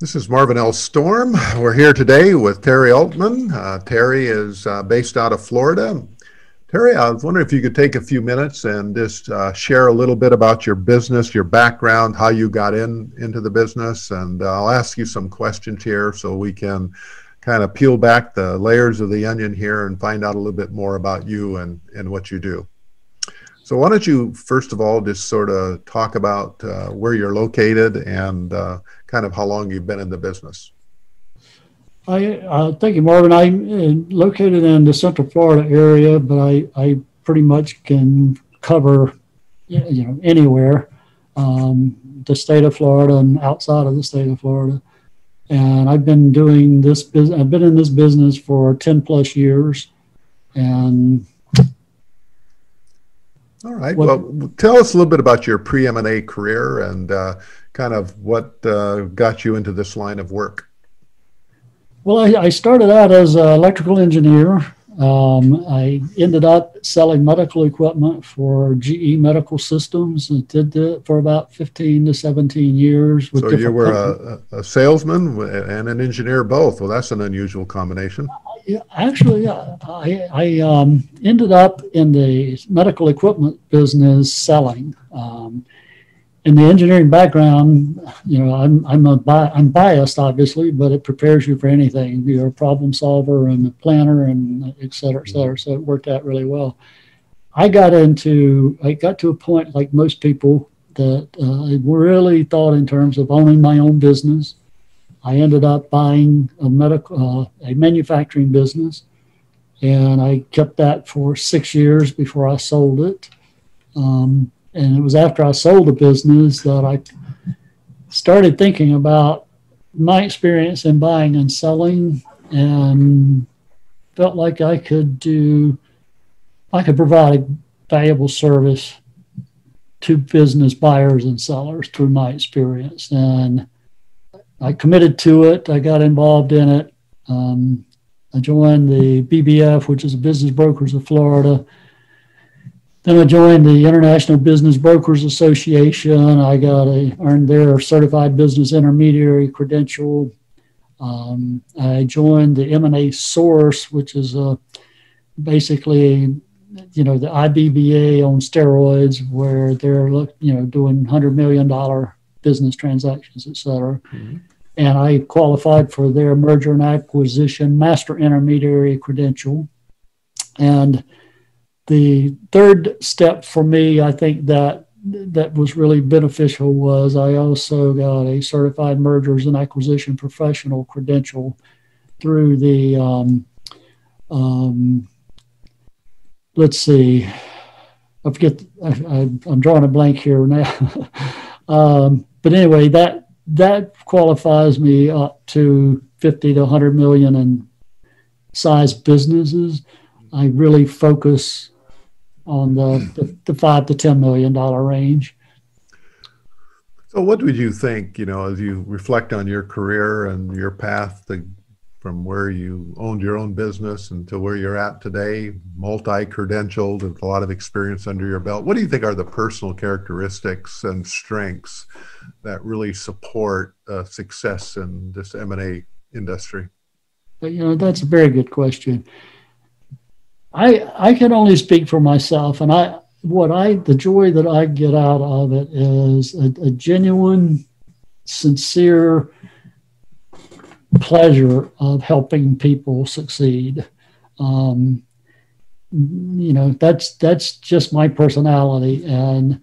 This is Marvin L. Storm. We're here today with Terry Altman. Terry is based out of Florida. Terry, I was wondering if you could take a few minutes and just share a little bit about your business, your background, how you got into the business, and I'll ask you some questions here so we can kind of peel back the layers of the onion here and find out a little bit more about you and what you do. So why don't you, first of all, just sort of talk about where you're located and kind of how long you've been in the business. Thank you, Marvin. I'm located in the Central Florida area, but I pretty much can cover, anywhere, the state of Florida and outside of the state of Florida. And I've been doing this business. I've been in this business for 10 plus years, and all right. Well, tell us a little bit about your pre-M&A career and kind of what got you into this line of work. Well, I started out as an electrical engineer. I ended up selling medical equipment for GE Medical Systems and did that for about 15 to 17 years. So you were a salesman and an engineer both. Well, that's an unusual combination. Actually, I ended up in the medical equipment business selling. In the engineering background, I'm biased, obviously, but it prepares you for anything. You're a problem solver and a planner and et cetera, et cetera. So it worked out really well. I got to a point, like most people, that I really thought in terms of owning my own business. I ended up buying a manufacturing business, and I kept that for 6 years before I sold it. And it was after I sold the business that I started thinking about my experience in buying and selling, and felt like I could provide a valuable service to business buyers and sellers through my experience. And I committed to it. I got involved in it. I joined the BBF, which is the Business Brokers of Florida. Then I joined the International Business Brokers Association. I earned their certified business intermediary credential. I joined the M&A Source, which is basically, the IBBA on steroids, where they're doing $100 million business transactions, et cetera. Mm-hmm. And I qualified for their merger and acquisition master intermediary credential. And the third step for me, I think that was really beneficial, was I also got a certified mergers and acquisition professional credential through the, let's see, I forget, I'm drawing a blank here now. But anyway, that qualifies me up to 50 to 100 million in size businesses. I really focus on the 5 to 10 million dollar range. So what would you think, as you reflect on your career and your path from where you owned your own business and to where you're at today, multi-credentialed with a lot of experience under your belt, what do you think are the personal characteristics and strengths that really support success in this M&A industry? That's a very good question. I can only speak for myself, and the joy that I get out of it is a genuine, sincere pleasure of helping people succeed. That's just my personality, and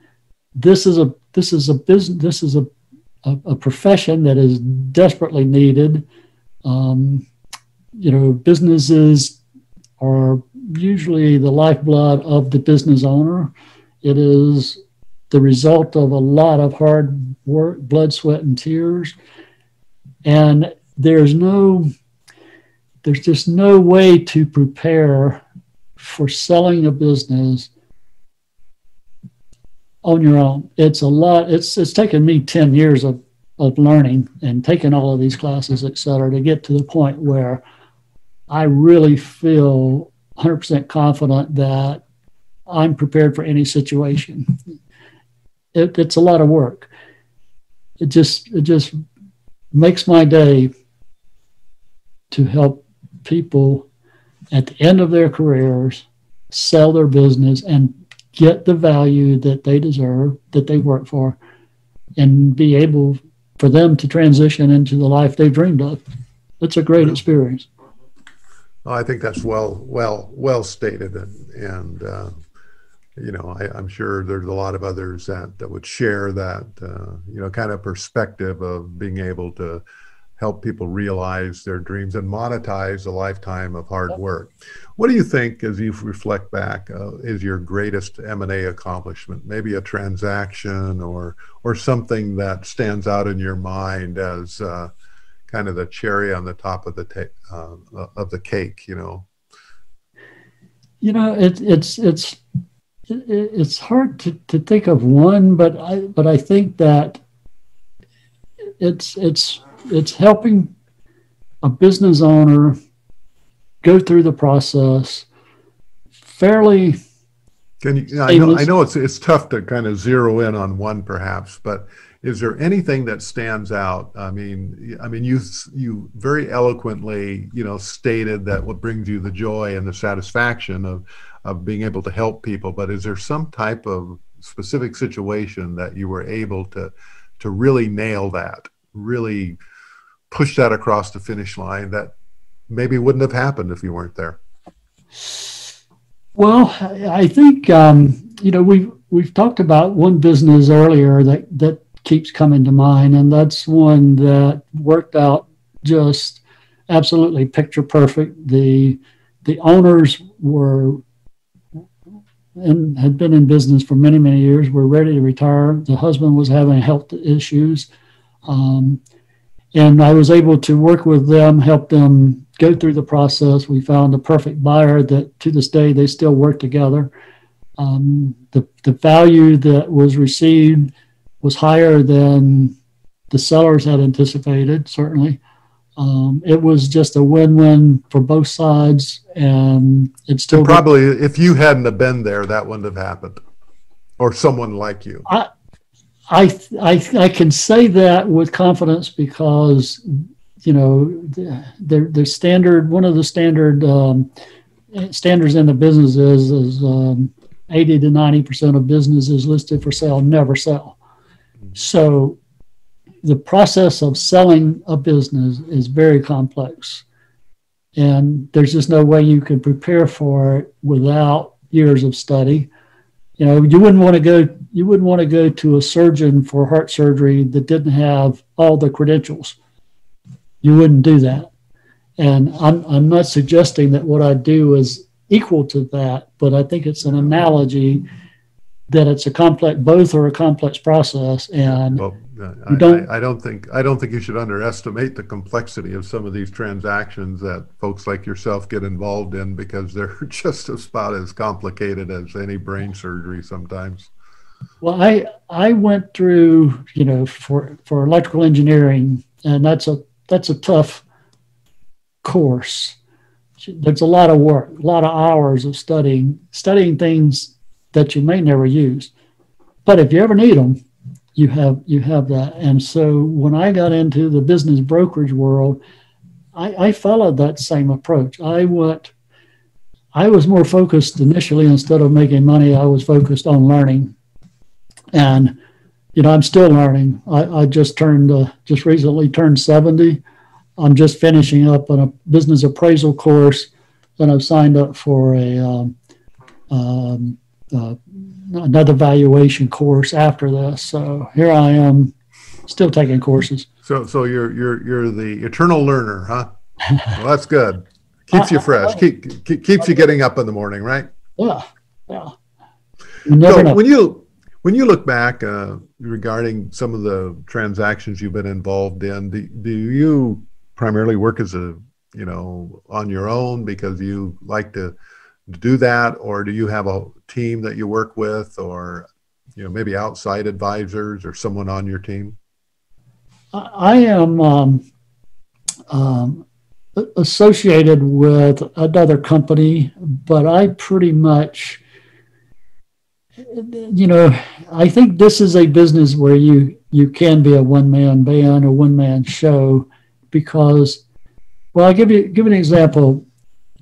this is a business. This is a profession that is desperately needed. Businesses are usually the lifeblood of the business owner. It is the result of a lot of hard work, blood, sweat, and tears. And there's just no way to prepare for selling a business on your own. It's a lot. It's taken me 10 years of learning and taking all of these classes, et cetera, to get to the point where I really feel 100% confident that I'm prepared for any situation. It's a lot of work. It just makes my day to help people at the end of their careers sell their business and get the value that they deserve, that they work for, and be able for them to transition into the life they've dreamed of. It's a great experience. Well, I think that's well stated, and I'm sure there's a lot of others that would share that kind of perspective of being able to help people realize their dreams and monetize a lifetime of hard work. What do you think, as you reflect back, is your greatest M&A accomplishment? Maybe a transaction or something that stands out in your mind as kind of the cherry on the top of the cake. It's hard to think of one, but I think that it's helping a business owner go through the process fairly. I know it's tough to kind of zero in on one, perhaps, but is there anything that stands out? I mean, you very eloquently, stated that what brings you the joy and the satisfaction of being able to help people. But is there some type of specific situation that you were able to really nail that, really push that across the finish line that maybe wouldn't have happened if you weren't there? Well, I think we've talked about one business earlier that keeps coming to mind, and that's one that worked out just absolutely picture perfect. The owners were and had been in business for many, many years, were ready to retire. The husband was having health issues. And I was able to work with them, help them go through the process. We found the perfect buyer that to this day, they still work together. The value that was received was higher than the sellers had anticipated, certainly. It was just a win-win for both sides, and it's still probably if you hadn't have been there, that wouldn't have happened, or someone like you. I can say that with confidence because the standard, one of the standards in the business is 80 to 90% of businesses listed for sale never sell. So the process of selling a business is very complex, and there's just no way you can prepare for it without years of study. You wouldn't want to go to a surgeon for heart surgery that didn't have all the credentials. You wouldn't do that. And I'm not suggesting that what I do is equal to that, but I think it's an analogy that it's both are a complex process. And I don't think you should underestimate the complexity of some of these transactions that folks like yourself get involved in, because they're just about as complicated as any brain surgery sometimes. Well, I went through, for electrical engineering, and that's a tough course. There's a lot of work, a lot of hours of studying things that you may never use, but if you ever need them, you have that. And so when I got into the business brokerage world, I followed that same approach. I was more focused initially. Instead of making money, I was focused on learning. And I'm still learning. I just recently turned 70. I'm just finishing up on a business appraisal course, and I've signed up for another valuation course after this. So here I am, still taking courses. So you're the eternal learner, huh? Well, that's good. Keeps you fresh. Keeps you getting up in the morning, right? Yeah. So when you look back regarding some of the transactions you've been involved in, do you primarily work as on your own because you like to do that, or do you have a team that you work with, or maybe outside advisors or someone on your team? I am associated with another company, but I pretty much, I think this is a business where you you can be a one-man band or one-man show because, well, I'll give an example.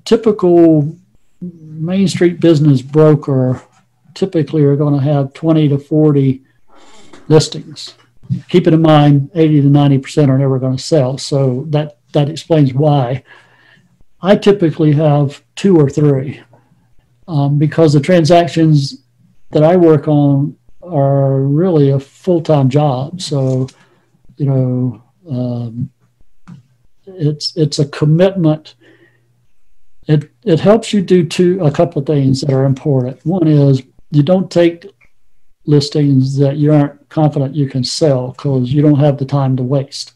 Typical Main Street business broker typically are going to have 20 to 40 listings. Keep it in mind, 80 to 90% are never going to sell. So that explains why. I typically have 2 or 3 because the transactions that I work on are really a full-time job. So, it's a commitment. It helps you do a couple of things that are important. One is you don't take listings that you aren't confident you can sell because you don't have the time to waste.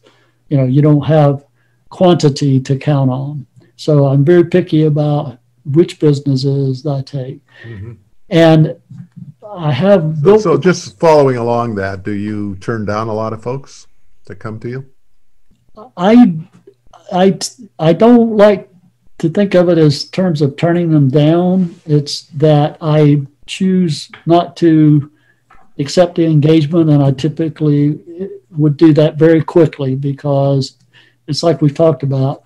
You don't have quantity to count on. So I'm very picky about which businesses I take. Mm-hmm. And I have built. So just following along that, do you turn down a lot of folks that come to you? I don't like to think of it as terms of turning them down. It's that I choose not to accept the engagement, and I typically would do that very quickly because it's like we've talked about.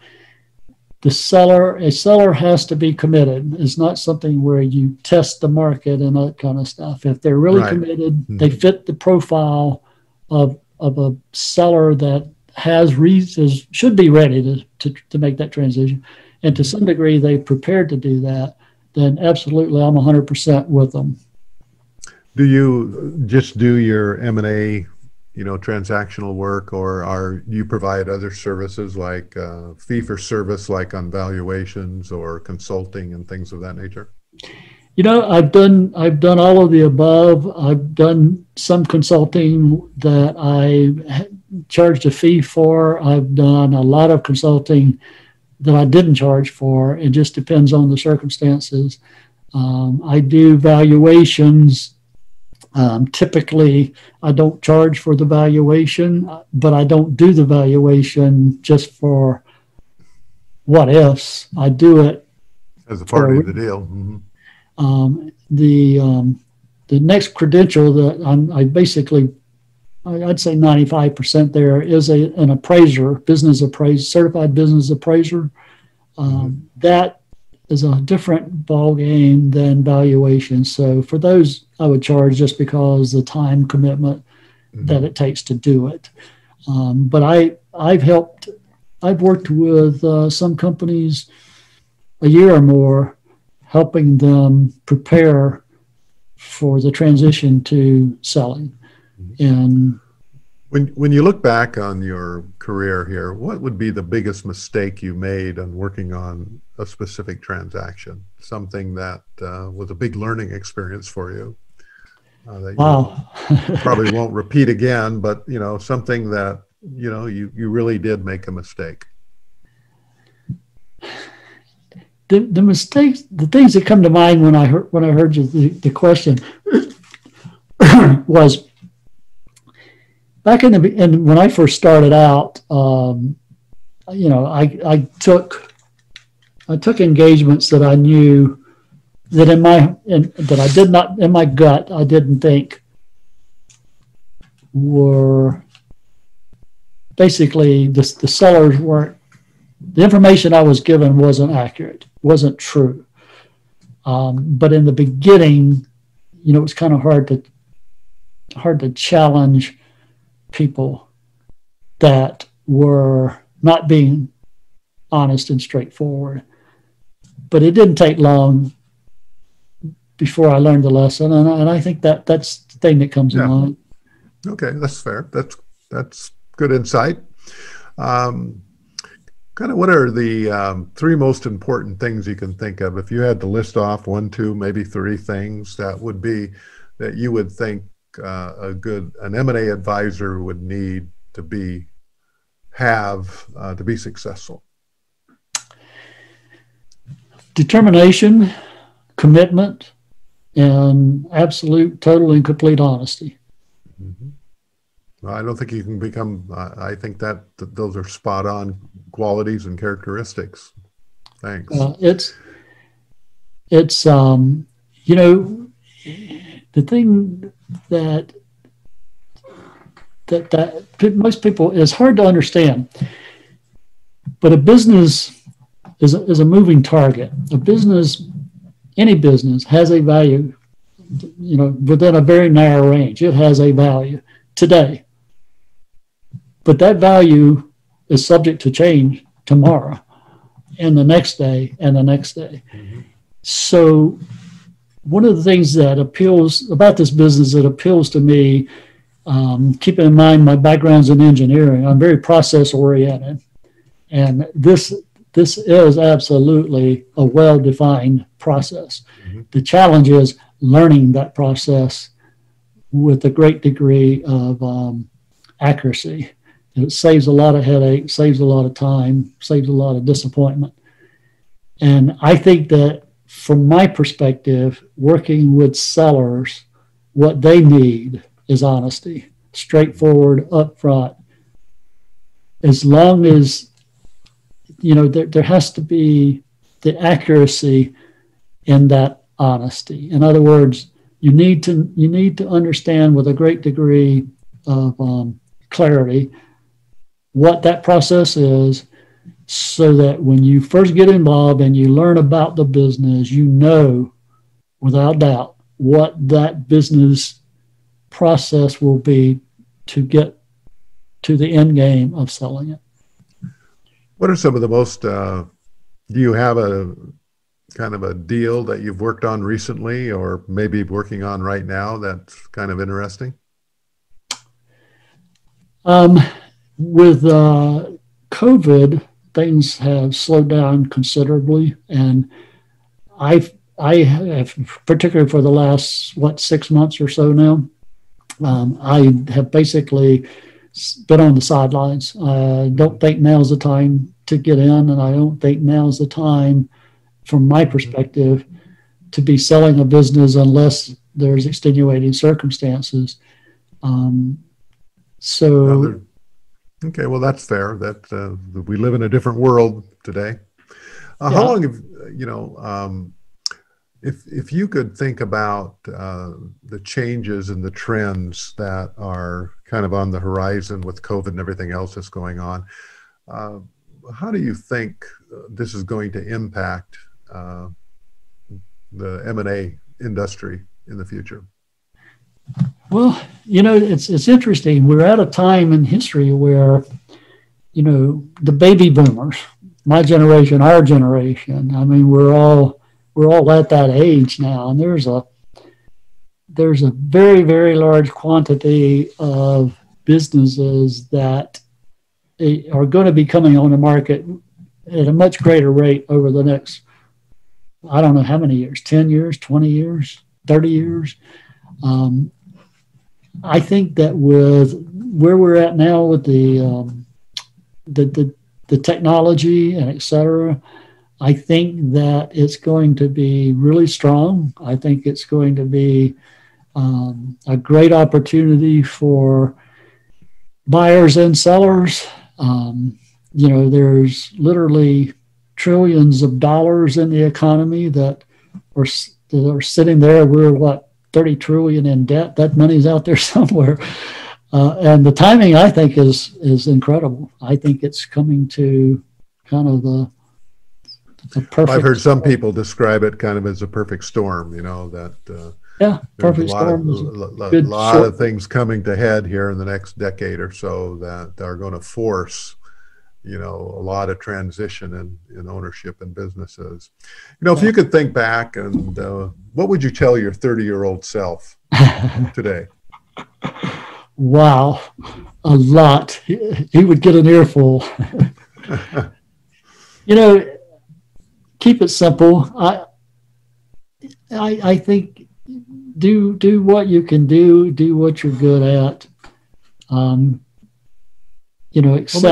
A seller has to be committed. It's not something where you test the market and that kind of stuff. If they're really committed, mm-hmm. they fit the profile of a seller that has reasons, should be ready to make that transition. And to some degree, they've prepared to do that, then absolutely I'm 100% with them. Do you just do your M&A, transactional work, or you provide other services like fee for service, like on valuations or consulting and things of that nature? I've done all of the above. I've done some consulting that I charged a fee for. I've done a lot of consulting that I didn't charge for. It just depends on the circumstances. I do valuations. Typically, I don't charge for the valuation, but I don't do the valuation just for what ifs. I do it as a part of the deal. Mm-hmm. The next credential that I'd say 95% there is an appraiser, certified business appraiser. That is a different ball game than valuation. So for those, I would charge just because the time commitment that it takes to do it. But I've worked with some companies a year or more, helping them prepare for the transition to selling. And when you look back on your career here, what would be the biggest mistake you made on working on a specific transaction? Something that was a big learning experience for you that you probably won't repeat again, but something that you really did make a mistake. The mistakes, the things that come to mind when I heard you the question was back when I first started out. I took engagements that I knew that that I did not, in my gut, I didn't think were basically the sellers weren't. The information I was given wasn't accurate, wasn't true. But in the beginning, it was kind of hard to challenge people that were not being honest and straightforward. But it didn't take long before I learned the lesson, and I think that's the thing that comes to mind. Okay, that's fair. That's good insight. Kind of what are the 3 most important things you can think of? If you had to list off 1, 2, maybe 3 things that you would think an M&A advisor would need to be successful. Determination, commitment, and absolute, total, and complete honesty. Mm-hmm. Well, I don't think you can become, I think that those are spot on qualities and characteristics. Thanks. It's the thing that that most people, it's hard to understand. But a business is a moving target. A business, any business, has a value, within a very narrow range. It has a value today. But that value is subject to change tomorrow and the next day and the next day. Mm-hmm. So one of the things that appeals about this business that appeals to me, keeping in mind my background's in engineering, I'm very process oriented. And this is absolutely a well-defined process. Mm-hmm. The challenge is learning that process with a great degree of accuracy. It saves a lot of headache, saves a lot of time, saves a lot of disappointment. And I think that from my perspective, working with sellers, what they need is honesty, straightforward, upfront. As long as there has to be the accuracy in that honesty. In other words, you need to understand with a great degree of clarity what that process is, so that when you first get involved and you learn about the business, without doubt what that business process will be to get to the end game of selling it. What are some of the most, do you have a kind of a deal that you've worked on recently or maybe working on right now that's kind of interesting? With COVID, things have slowed down considerably. And I have, particularly for the last, 6 months or so now, I have basically been on the sidelines. I don't think now's the time to get in, and I don't think now's the time, from my perspective, to be selling a business unless there's extenuating circumstances. Okay, well, that's fair. That we live in a different world today. How long have if you could think about the changes and the trends that are kind of on the horizon with COVID and everything else that's going on, how do you think this is going to impact the M&A industry in the future? Well, it's interesting. We're at a time in history where, the baby boomers, my generation, our generation, I mean, we're all at that age now, and there's a very, very large quantity of businesses that are going to be coming on the market at a much greater rate over the next, I don't know how many years, 10 years, 20 years, 30 years. I think that with where we're at now with the technology and et cetera, I think that it's going to be really strong. I think it's going to be a great opportunity for buyers and sellers. There's literally trillions of dollars in the economy that are sitting there. We're 30 trillion in debt. That money's out there somewhere. And the timing, I think, is incredible. I think it's coming to kind of the perfect. I've heard some people describe it kind of as a perfect storm, perfect storm. A lot of things coming to head here in the next decade or so that are going to force, a lot of transition in ownership and businesses. If you could think back and what would you tell your 30-year-old self today? Wow, a lot. He would get an earful. Keep it simple. I think do what you can do what you're good at. Well,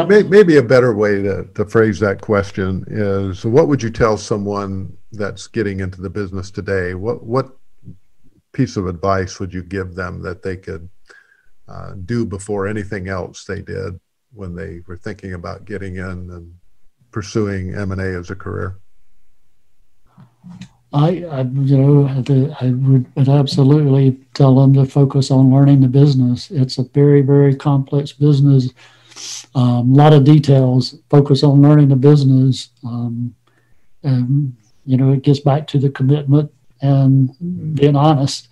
maybe a better way to phrase that question is, what would you tell someone that's getting into the business today? What piece of advice would you give them that they could do before anything else they did when they were thinking about getting in and pursuing M&A as a career? I would absolutely tell them to focus on learning the business. It's a very, very complex business. A lot of details. Focus on learning the business. And, it gets back to the commitment and being honest.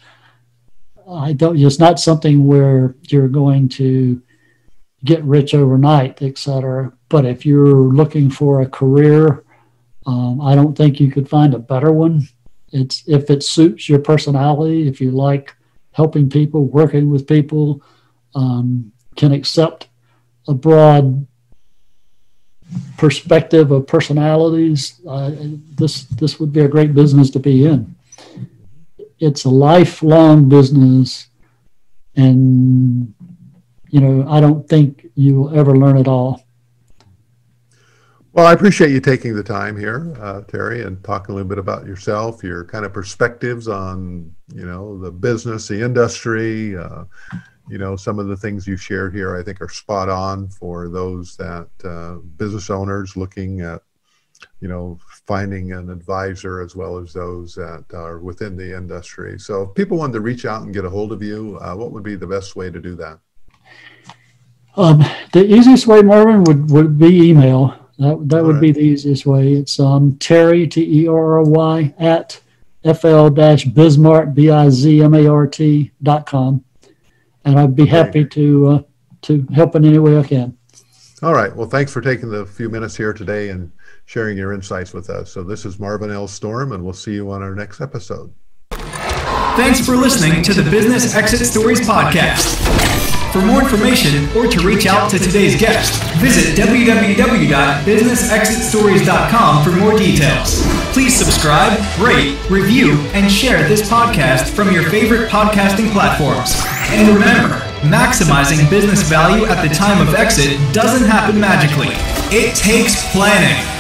It's not something where you're going to get rich overnight, et cetera. But if you're looking for a career, I don't think you could find a better one. If it suits your personality, if you like helping people, working with people, can accept a broad perspective of personalities, this would be a great business to be in. It's a lifelong business, and I don't think you will ever learn it all. Well, I appreciate you taking the time here, Terry, and talking a little bit about yourself, your kind of perspectives on, the business, the industry. Some of the things you shared here, I think, are spot on for those that business owners looking at, finding an advisor, as well as those that are within the industry. So if people wanted to reach out and get a hold of you, what would be the best way to do that? The easiest way, Marvin, would be email. That would be the easiest way. It's Terry, Terry, at fl-bismart, bizmart.com. And I'd be happy to help in any way I can. All right. Well, thanks for taking the few minutes here today and sharing your insights with us. So this is Marvin L. Storm, and we'll see you on our next episode. Thanks for listening to the Business Exit Stories podcast. For more information or to reach out to today's guest, visit www.businessexitstories.com for more details. Please subscribe, rate, review, and share this podcast from your favorite podcasting platforms. And remember, maximizing business value at the time of exit doesn't happen magically. It takes planning.